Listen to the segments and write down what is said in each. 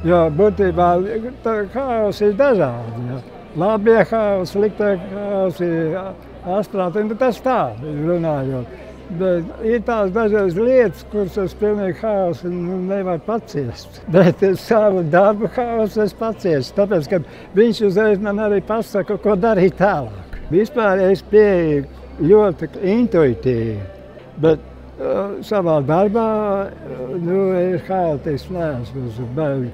Jo būtībā haosi ir dažādi. Ja. Labie haosi, sliktie haosi, astrāti, tas tā runājot. Bet ir tās dažas lietas, kuras es pilnīgi haosu nevaru paciest. Bet savu darbu haosu es paciestu, tāpēc, ka viņš uzreiz man arī pasaka, ko darīt tālāk. Vispār es pieeju ļoti intuitīvi, bet savā darbā ir haotisks neesmu.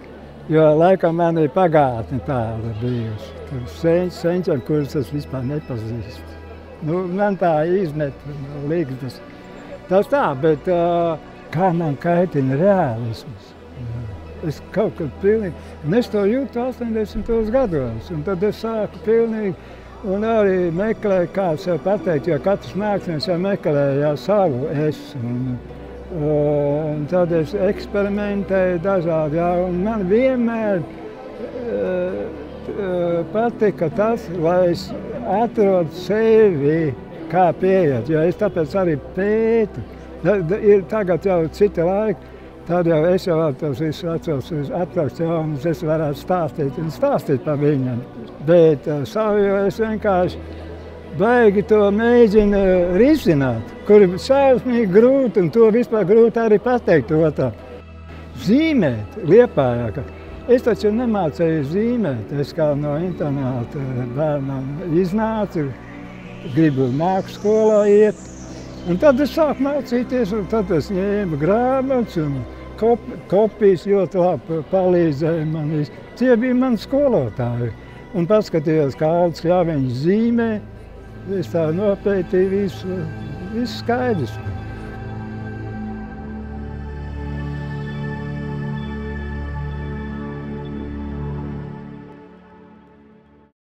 Jo laikam man ir pagātne tāda bijusi. Senčiem, kurus es vispār nepazīstu. Man tā izmet līgtas. Tas tā, bet kā man kaitina realisms. Es kaut kad pilnīgi, un es to jūtu 80. gados, un tad es sāku pilnīgi, un arī meklēju, kā sev pateikt, jo katrs mākslinieks jau meklēja savu es. Un tad es eksperimentēju dažādi, un man vienmēr patika tas, lai es atrodu sevi, kā pieiet, jo es tāpēc arī pētu. Ir tagad jau cita laika, tad jau es jau tos visus atrast jaunas, es varētu stāstīt par viņiem. Bet savu jau es vienkārši baigi to mēģinu risināt, kur ir šausmīgi grūti, un to vispār grūti arī pateikt otram. Zīmēt Liepājā. Es taču nemācēju zīmēt. Es kā no internāta bērnam iznācu, gribu mākslas skolā iet. Un tad es sāku mācīties, un tad es ņēmu grāmatas un kopijas ļoti labi palīdzēja man. Tie bija mani skolotāji. Un paskatījos, kā Aldis Kļaviņš zīmē. Es tā nopētīju visu skaidrs.